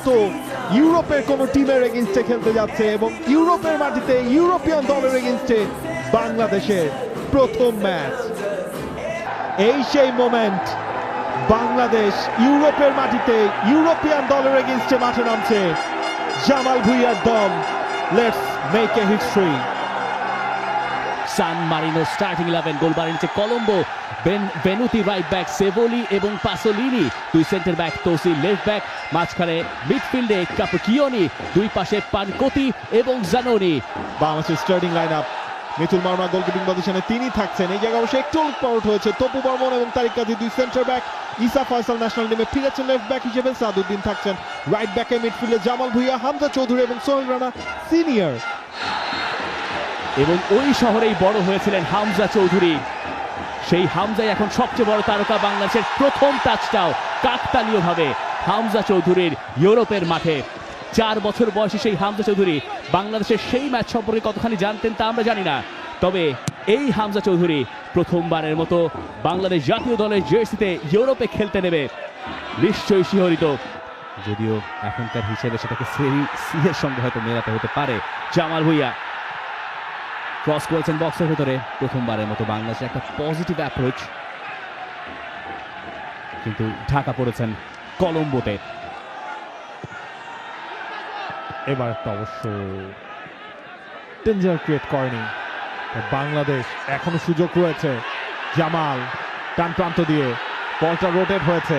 মতো ইউরোপের কোন টিমের এগেইনস্টে খেলতে যাচ্ছে এবং ইউরোপের মাটিতে ইউরোপিয়ান দলের এগেইনস্টে বাংলাদেশের প্রথম ম্যাচ। এই সেই মোমেন্ট, বাংলাদেশ ইউরোপের মাটিতে ইউরোপিয়ান দলের এগেইনস্টে মাঠে নামছে। জামাল ভুঁইয়ার দল, let's make a history. San Marino starting 11, goal বাড়িয়েছে Colombo, Benutti right back, Cevoli এবং পাসোলিনি দুই centre back, Tosi left back, মাঝখানে মিডফিল্ডে কাপুকিওনি, দুই পাশে পানকতি এবং জানোনি। বাংলাদেশের starting line up, Mitul Marma গোলকিপিং পজিশনে তিনি থাকছেন। এই জায়গায় অবশ্যই একটু উলটপালট হয়েছে। তপু বর্মন এবং তারিক কাজী দুই সেন্টার ব্যাক, ইসা ফয়সাল ন্যাশনাল টিমে ফিরেছেন লেফট ব্যাক হিসেবে, সাদুদ্দিন থাকছেন রাইট ব্যাকে, মিডফিল্ডে জামাল ভুঁইয়া, হামজা চৌধুরী এবং সোহেল রানা সিনিয়র। এবং ওই শহরেই বড় হয়েছিলেন হামজা চৌধুরী। সেই হামজাই এখন সবচেয়ে বড় তারকা। বাংলাদেশের প্রথম টাচটাও কাকতালীয়ভাবে হামজা চৌধুরীর ইউরোপের মাঠে। 4 বছর বয়সী সেই হামজা চৌধুরী বাংলাদেশের সেই ম্যাচ সম্পর্কে কতখানি জানতেন তা আমরা জানি না, তবে এই হামজা চৌধুরী প্রথমবারের মতো বাংলাদেশ জাতীয় দলের জার্সিতে ইউরোপে খেলতে নেবে, নিশ্চয়ই শিহরিত। যদিও এখনকার হিসেবে সেটাকে সেরি সি এর সঙ্গে হয়তো মেলাতে হতে পারে। জামাল ভুঁইয়া ক্রস করেছেন বক্সের ভেতরে। প্রথমবারের মতো বাংলাদেশের একটা পজিটিভ অ্যাপ্রোচ, কিন্তু ঢাকা পড়েছেন কলম্বোতে। এবার একটা অবশ্য ডেঞ্জার ক্রিয়েট করেনি বাংলাদেশ, এখনো সুযোগ রয়েছে। জামাল ডান প্রান্ত দিয়ে বলটা রোটেট হয়েছে,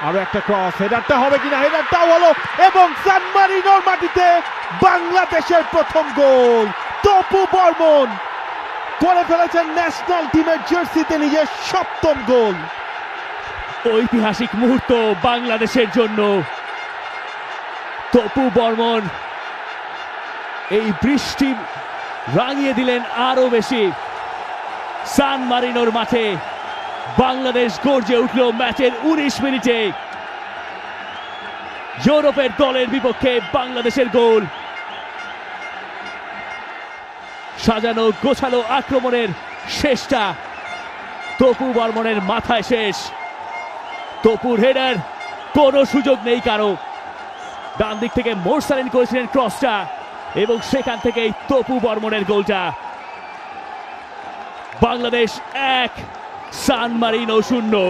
আরো একটা ক্রস, হেডারটা হবে কিনা, হেডারটাও হলো এবং সান মারিনোর মাটিতে বাংলাদেশের প্রথম গোল। তপু বর্মন করে ফেলেছেন ন্যাশনাল টিমের জার্সিতে নিজের 7ম গোল। ঐতিহাসিক মুহূর্ত বাংলাদেশের জন্য। তপু বর্মন এই বৃষ্টি রাঙিয়ে দিলেন আরো বেশি। সান মারিনোর মাঠে বাংলাদেশ গর্জে উঠল ম্যাচের 19 মিনিটে। ইউরোপের দলের বিপক্ষে বাংলাদেশের গোল। সাজানো গোছালো আক্রমণের শেষটা তপু বর্মনের মাথায় শেষ। তপুর হেডার, কোনো সুযোগ নেই কারো। ডান দিক থেকে মোরসালিন করেছিলেন ক্রসটা এবং সেখান থেকেই তপু বর্মনের গোলটা। বাংলাদেশ 1, সান মারিনো 0।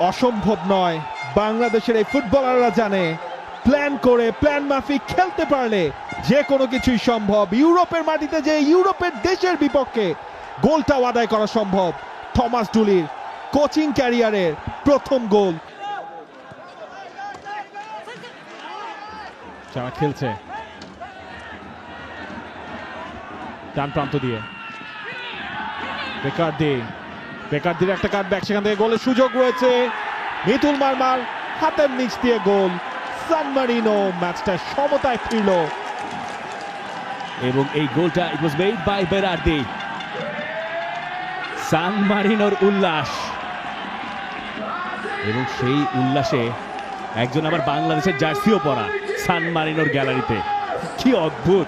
অসম্ভব নয়, বাংলাদেশের এই ফুটবলাররা জানে প্ল্যান করে প্ল্যান মাফিক খেলতে পারলে যে কোনো কিছুই সম্ভব। ইউরোপের মাটিতে যে ইউরোপের দেশের বিপক্ষে গোলটাও আদায় করা সম্ভব। থমাস ডুলির কোচিং ক্যারিয়ারের প্রথম গোল। যারা খেলছে ডান প্রান্ত দিয়ে বেকারদির একটা কাটব্যাক, সেখান থেকে গোলের সুযোগ রয়েছে। মিতুল মার্মার হাতের নিচ দিয়ে গোল। সান মারিনো ম্যাচটা সমতায় ফিরল এবং এই গোলটা ইট ওয়াজ মেড বাই বেরার্দি। সান মারিনোর উল্লাস, এবং সেই উল্লাসে একজন আবার বাংলাদেশের জার্সিও পরা সান মারিনোর গ্যালারিতে। কি অদ্ভুত!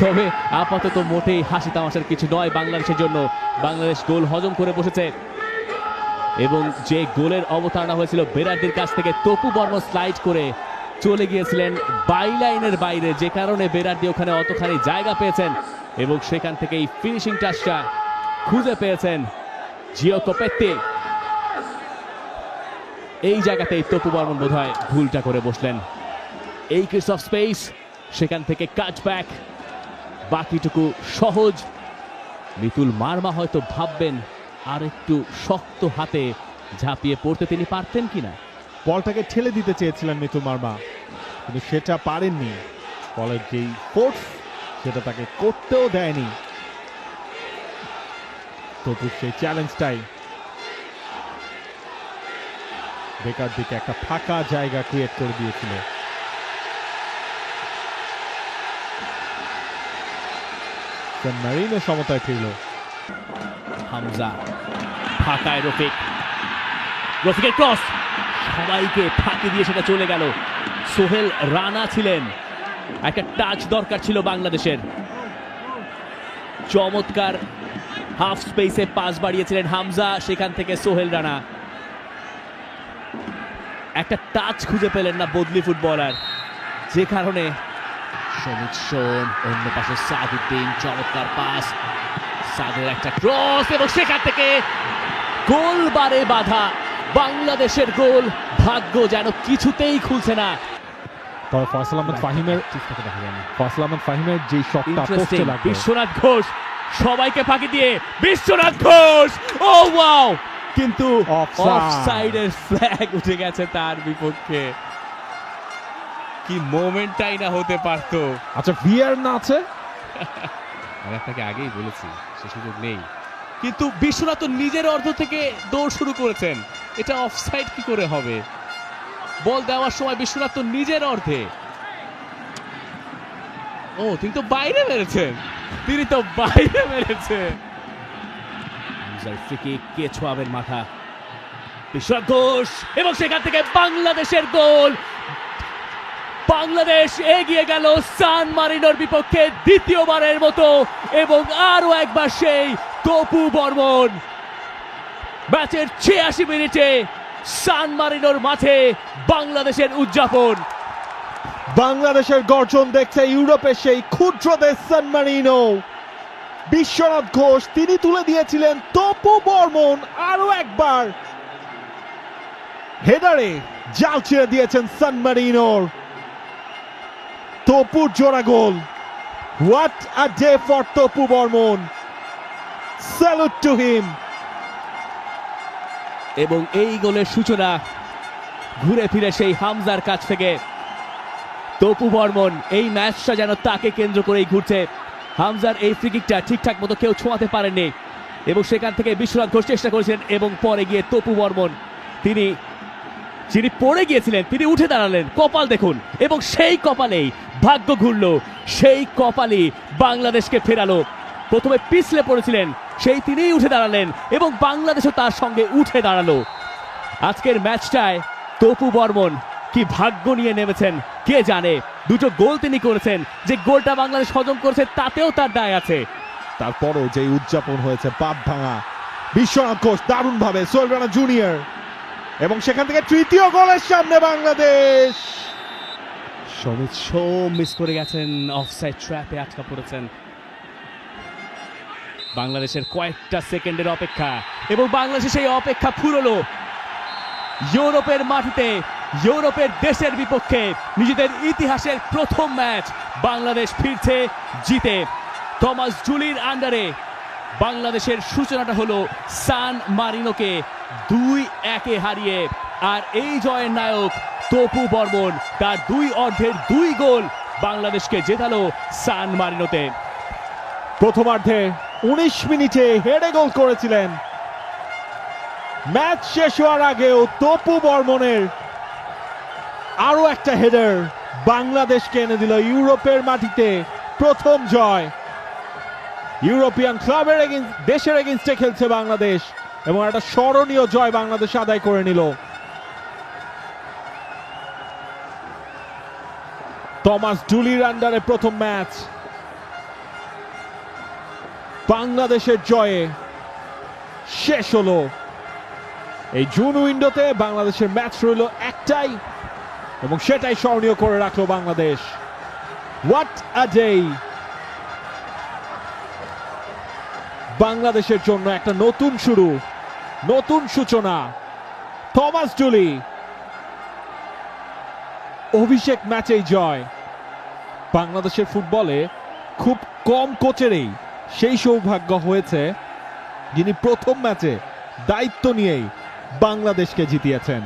তবে আপাতত মোটেই হাসি তামাশার কিছু নয় বাংলাদেশের জন্য। বাংলাদেশ গোল হজম করে বসেছে এবং যে গোলের অবতারণা হয়েছিল বেরার্দির কাছ থেকে, তপু বর্মন স্লাইড করে চলে গিয়েছিলেন বাইলাইনের বাইরে, যে কারণে বেরার্দি ওখানে অতখানি জায়গা পেয়েছেন এবং সেখান থেকেই ফিনিশিং টাচটা খুঁজে পেয়েছেন জিও কোপেত্তি। এই জায়গাতেই তপু বর্মন বোধহয় ভুলটা করে বসলেন। এই ক্রিস অফ স্পেস, সেখান থেকে কাটব্যাক, বাকিটুকু সহজ। মিতুল মার্মা হয়তো ভাববেন আর একটু শক্ত হাতে ঝাঁপিয়ে পড়তে তিনি পারতেন কিনা। বলটাকে ঠেলে দিতে চেয়েছিলেন মিতুল মার্মা, কিন্তু সেটা পারেননি। বলের যেই ফোর্স সেটা তাকে করতেও দেয়নি। তবু সেই চ্যালেঞ্জটাই বেকার দিকে একটা ফাঁকা জায়গা ক্রিয়েট করে দিয়েছিল। সান মারিনো সমতায় ফিরল। হামজা ফাঁকায় রফিকের ক্রস, সবাইকে ফাঁকি দিয়ে সেটা চলে গেল। সোহেল রানা ছিলেন, একটা টাচ দরকার ছিল বাংলাদেশের। চমৎকার হাফ স্পেসে পাস বাড়িয়েছিলেন হামজা, সেখান থেকে সোহেল রানা। একটা টাচ খুঁজে পেলেন না বদলি ফুটবলার, যে কারণে সমিত সোম, অন্য পাশে সাদউদ্দিন, চমৎকার পাস, সাদের একটা ক্রস এবং সেখান থেকে গোল বারে বাধা, বাংলাদেশের গোল। ভাগ্য যেন কিছুতেই খুলছে না। তবে ফয়সাল আহমেদ ফাহিমের যে শটটা পোস্টে Interesting, লাগবে, বিশ্বনাথ ঘোষ সবাইকে ফাঁকি দিয়ে বিশ্বনাথ ঘোষ, ও ওয়াও, কিন্তু Offside. অফসাইডের ফ্ল্যাগ উঠে গেছে তার বিপক্ষে। কি মোমেন্টটাই না হতে পারতো। আচ্ছা ভিআর না আছে, আমি আপনাকে আগেই বলেছি সে সুযোগ নেই, কিন্তু বিশ্বনাথ তো নিজের অর্ধ থেকে দৌড় শুরু করেছেন, এটা অফসাইড কি করে হবে? বল দেওয়ার সময় বিশ্বনাথ তো নিজের অর্ধে। ও তিনি তো বাইরে মেরেছেন, হামজার ফ্রি কিক, কে ছোঁয়াবেন মাথা, বিশ্বনাথ ঘোষ, এবং সেখান থেকে বাংলাদেশের গোল। বাংলাদেশ এগিয়ে গেল সান মারিনোর বিপক্ষে দ্বিতীয়বারের মতো, এবং আরো একবার সেই তপু বর্মন। ম্যাচের ৮৬ মিনিটে সান মারিনোর মাঠে বাংলাদেশের উদযাপন। বাংলাদেশের গর্জন দেখছে ইউরোপের সেই ক্ষুদ্র দেশ সান মারিনো। বিশ্বনাথ ঘোষ তিনি তুলে দিয়েছিলেন, তপু বর্মন আরো একবার হেডারে জাল ছিঁড়ে দিয়েছেন সান মারিনোর। তপুর জোড়া goal. What a day for Topu Barman, salute to him. এবং এই গোলের সূচনা ঘুরে ফিরে সেই হামজার কাছ থেকে। তপু বর্মন, এই ম্যাচটা যেন তাকে কেন্দ্র করেই ঘুরছে। হামজার এই ফ্রিকিকটা ঠিকঠাক মতো কেউ ছোঁয়াতে পারেননি, এবং সেখান থেকে বিশ্বনাথ ঘোষ চেষ্টা করেছিলেন, এবং পরে গিয়ে তপু বর্মন যিনি পড়ে গিয়েছিলেন তিনি উঠে দাঁড়ালেন। কপাল দেখুন, এবং সেই কপালেই ভাগ্য ঘুরলো, সেই কপালই বাংলাদেশকে ফেরালো। প্রথমে পিছলে পড়েছিলেন, সেই তিনিই উঠে দাঁড়ালেন, এবং বাংলাদেশও তার সঙ্গে উঠে দাঁড়ালো। আজকের ম্যাচটায় তপু বর্মন কি ভাগ্য নিয়ে নেমেছেন কে জানে। দুটো গোল তিনি করেছেন, যে গোলটা বাংলাদেশ হজম করেছে তাতেও তার দায় আছে। তারপরও যে উদযাপন হয়েছে বাদ ভাঙা। বিশ্বনাথ ঘোষ দারুণ ভাবে, সোহেল রানা জুনিয়র, এবং সেখান থেকে তৃতীয় গোলের সামনে বাংলাদেশ। সমিত সোম মিস করে গেছেন, অফসাইড ট্র্যাপে আটকা পড়েছেন। বাংলাদেশের কয়েকটা সেকেন্ডের অপেক্ষা, এবং বাংলাদেশের সেই অপেক্ষা ফুরলো। ইউরোপের মাটিতে, ইউরোপের দেশের বিপক্ষে নিজেদের ইতিহাসের প্রথম ম্যাচ বাংলাদেশ ফিরছে জিতে। থমাস জুলির আন্ডারে বাংলাদেশের সূচনাটা হলো সান মারিনোকে ২-১ হারিয়ে। আর এই জয়ের নায়ক তপু বর্মন, তার দুই অর্ধের ২ গোল বাংলাদেশকে জেতালো সান মারিনোতে। প্রথমার্ধে ১৯ মিনিটে হেডে গোল করেছিলেন। ম্যাচ শেষ হওয়ার আগেও তপু বর্মনের আরো একটা হেডার বাংলাদেশকে এনে দিল ইউরোপের মাটিতে প্রথম জয়। ইউরোপিয়ান ক্লাবের দেশের এগেইনস্টে খেলছে বাংলাদেশ, এবং একটা স্মরণীয় জয় বাংলাদেশ আদায় করে নিল। থমাস জুলির আন্ডারে প্রথম ম্যাচ বাংলাদেশের জয়ে শেষ হলো। এই জুন উইন্ডোতে বাংলাদেশের ম্যাচ রইল একটাই, এবং সেটাই স্মরণীয় করে রাখলো বাংলাদেশ। What a day! বাংলাদেশের জন্য একটা নতুন শুরু, নতুন সূচনা। থমাস জুলি অভিষেক ম্যাচেই জয়। বাংলাদেশের ফুটবলে খুব কম কোচেরই সেই সৌভাগ্য হয়েছে যিনি প্রথম ম্যাচে দায়িত্ব নিয়েই বাংলাদেশকে জিতিয়েছেন।